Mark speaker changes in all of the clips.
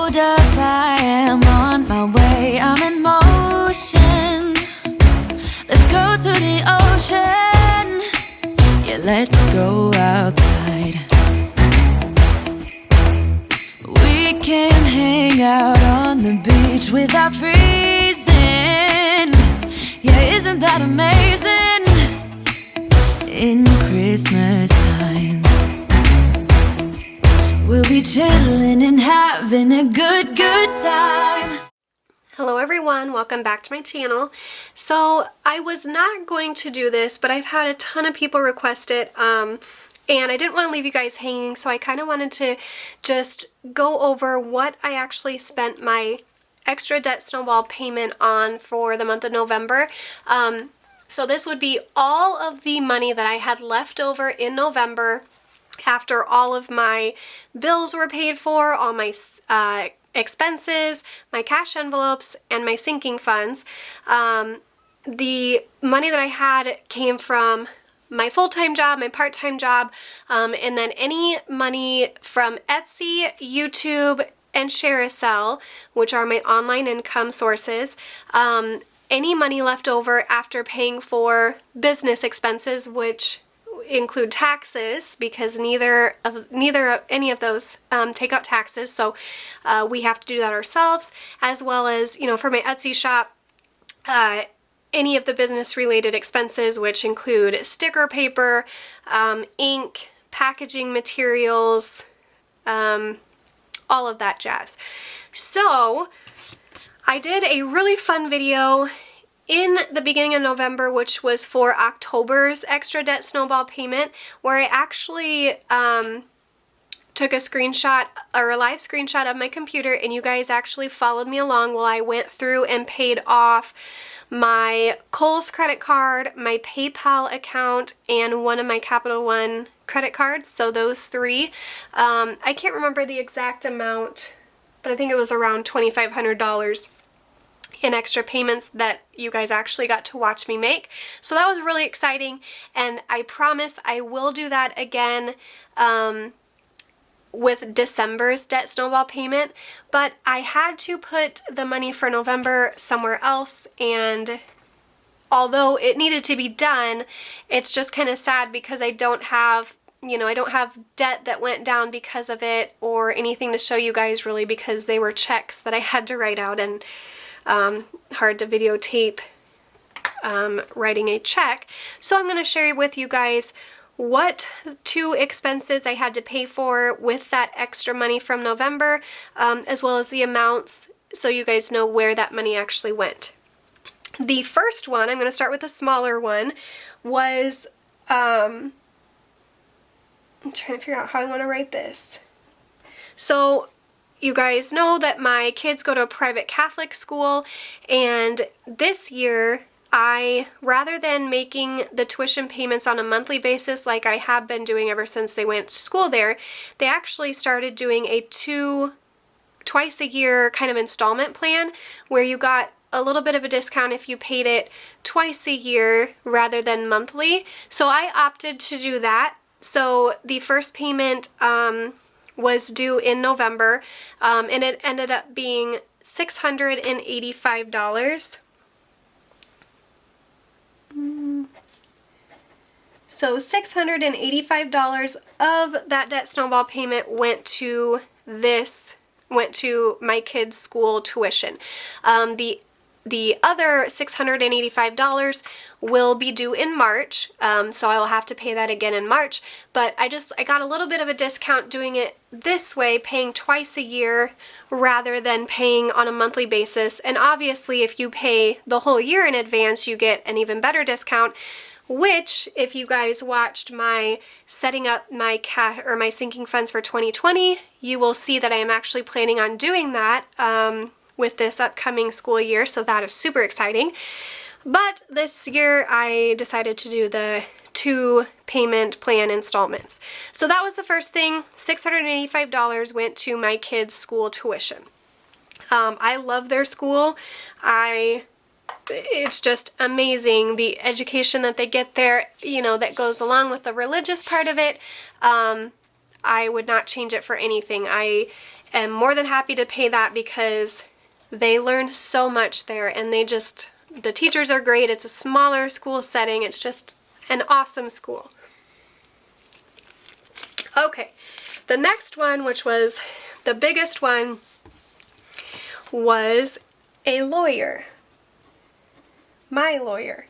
Speaker 1: Hold up, I am on my way, I'm in motion. Let's go to the ocean. Yeah, let's go outside. We can hang out on the beach without freezing. Yeah, isn't that amazing? In Christmas times, we'll be chilling and having a good time.
Speaker 2: Hello everyone, welcome back to my channel. So I was not going to do this, but I've had a ton of people request it, and I didn't want to leave you guys hanging, so I kind of wanted to just go over what I actually spent my extra debt snowball payment on for the month of November. So this would be all of the money that I had left over in November after all of my bills were paid for, all my expenses, my cash envelopes, and my sinking funds. The money that I had came from my full-time job, my part-time job, and then any money from Etsy, YouTube, and Carousel, which are my online income sources. Any money left over after paying for business expenses, which include taxes, because neither of any of those take out taxes, so we have to do that ourselves, as well as, you know, for my Etsy shop, any of the business related expenses, which include sticker paper, ink, packaging materials, all of that jazz. So I did a really fun video in the beginning of November, which was for October's extra debt snowball payment, where I actually took a screenshot, or a live screenshot of my computer, and you guys actually followed me along while I went through and paid off my Kohl's credit card, my PayPal account, and one of my Capital One credit cards. So those three. I can't remember the exact amount, but I think it was around $2,500 in extra payments that you guys actually got to watch me make. So that was really exciting, and I promise I will do that again with December's debt snowball payment, but I had to put the money for November somewhere else, and although it needed to be done, it's just kind of sad because I don't have, you know, I don't have debt that went down because of it or anything to show you guys really, because they were checks that I had to write out, and hard to videotape writing a check. So I'm going to share with you guys what two expenses I had to pay for with that extra money from November, as well as the amounts, so you guys know where that money actually went. The first one, I'm going to start with the smaller one, was, I'm trying to figure out how I want to write this. So you guys know that my kids go to a private Catholic school, and this year rather than making the tuition payments on a monthly basis like I have been doing ever since they went to school there, they actually started doing a twice a year kind of installment plan where you got a little bit of a discount if you paid it twice a year rather than monthly. So I opted to do that. So the first payment was due in November, and it ended up being $685. So $685 of that debt snowball payment went to my kids' school tuition. The other $685 will be due in March, so I will have to pay that again in March, but I got a little bit of a discount doing it this way, paying twice a year rather than paying on a monthly basis. And obviously if you pay the whole year in advance, you get an even better discount, which, if you guys watched my setting up my my sinking funds for 2020, you will see that I am actually planning on doing that with this upcoming school year, so that is super exciting. But this year I decided to do the 2 payment plan installments. So that was the first thing. $685 went to my kids' school tuition. I love their school. It's just amazing, the education that they get there, you know, that goes along with the religious part of it. I would not change it for anything. am more than happy to pay that because they learn so much there, and the teachers are great. It's a smaller school setting. It's just an awesome school. Okay, the next one, which was the biggest one, was a lawyer. My lawyer.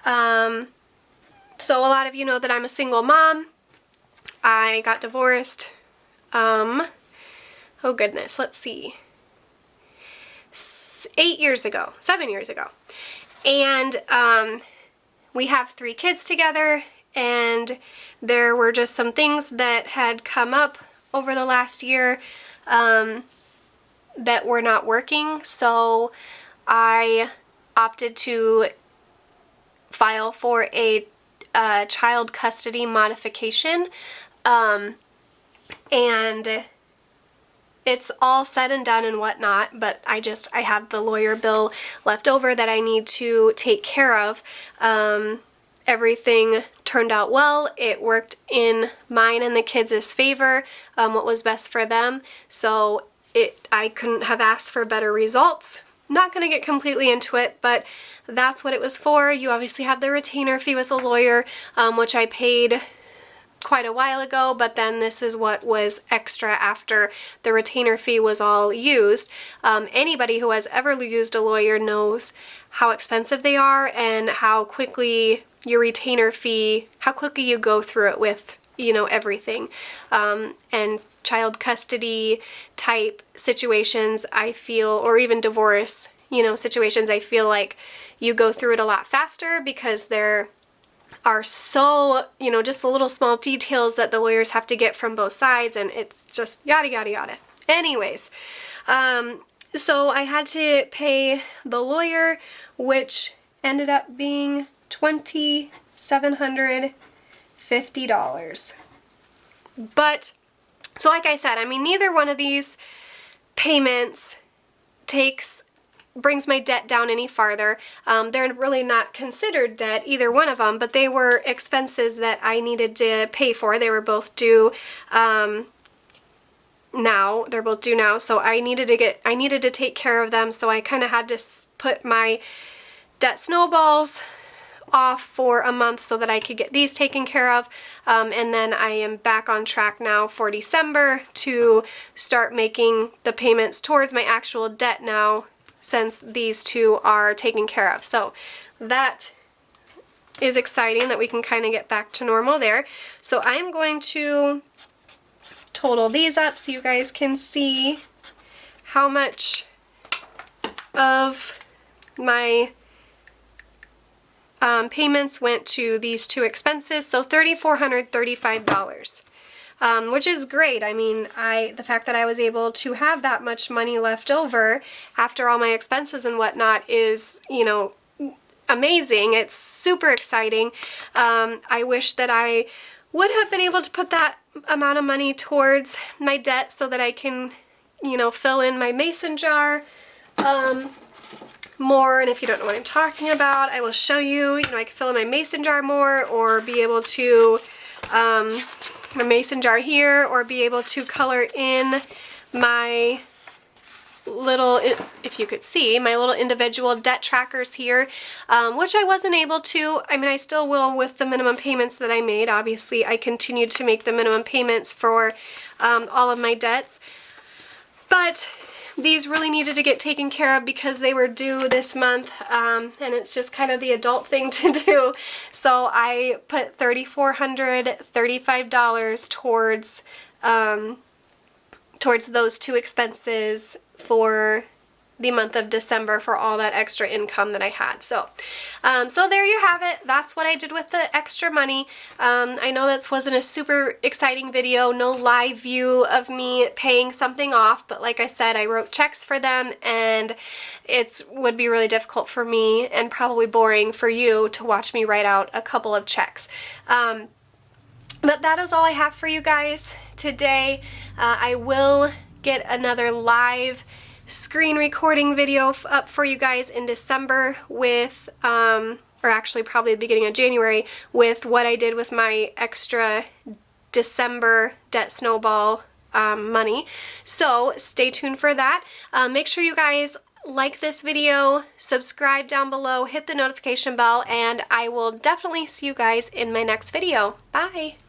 Speaker 2: So a lot of you know that I'm a single mom. I got divorced, oh goodness, let's see, 7 years ago. And we have 3 kids together, and there were just some things that had come up over the last year that were not working, so I opted to file for a child custody modification, and it's all said and done and whatnot, but I have the lawyer bill left over that I need to take care of. Everything turned out well. It worked in mine and the kids' favor, what was best for them, so I couldn't have asked for better results. Not going to get completely into it, but that's what it was for. You obviously have the retainer fee with a lawyer, which I paid quite a while ago, but then this is what was extra after the retainer fee was all used. Anybody who has ever used a lawyer knows how expensive they are and how quickly your retainer fee, how quickly you go through it with, everything. And child custody type situations, I feel, or even divorce, situations, I feel like you go through it a lot faster because there are so, just the little small details that the lawyers have to get from both sides, and it's just yada, yada, yada. Anyways, so I had to pay the lawyer, which ended up being $2,750. But, so like I said, neither one of these payments brings my debt down any farther. They're really not considered debt, either one of them, but they were expenses that I needed to pay for. They were both due now. They're both due now, so I needed to take care of them, so I kind of had to put my debt snowballs off for a month so that I could get these taken care of, and then I am back on track now for December to start making the payments towards my actual debt now, since these two are taken care of. So that is exciting that we can kind of get back to normal there. So I'm going to total these up so you guys can see how much of my payments went to these two expenses. So $3,435. Which is great. The fact that I was able to have that much money left over after all my expenses and whatnot is, amazing. It's super exciting. I wish that I would have been able to put that amount of money towards my debt so that I can, fill in my mason jar more. And if you don't know what I'm talking about, I will show you. I can fill in my mason jar more, or be able to a mason jar here, or be able to color in my little, if you could see, my little individual debt trackers here, which I wasn't able to. I still will with the minimum payments that I made. Obviously, I continued to make the minimum payments for all of my debts, but these really needed to get taken care of because they were due this month, and it's just kind of the adult thing to do. So I put $3,435 towards those two expenses for the month of December for all that extra income that I had. So there you have it. That's what I did with the extra money. I know this wasn't a super exciting video, no live view of me paying something off, but like I said, I wrote checks for them, and it would be really difficult for me and probably boring for you to watch me write out a couple of checks. But that is all I have for you guys today. I will get another live screen recording video up for you guys in December with, or actually probably the beginning of January, with what I did with my extra December debt snowball money. So stay tuned for that. Make sure you guys like this video, subscribe down below, hit the notification bell, and I will definitely see you guys in my next video. Bye!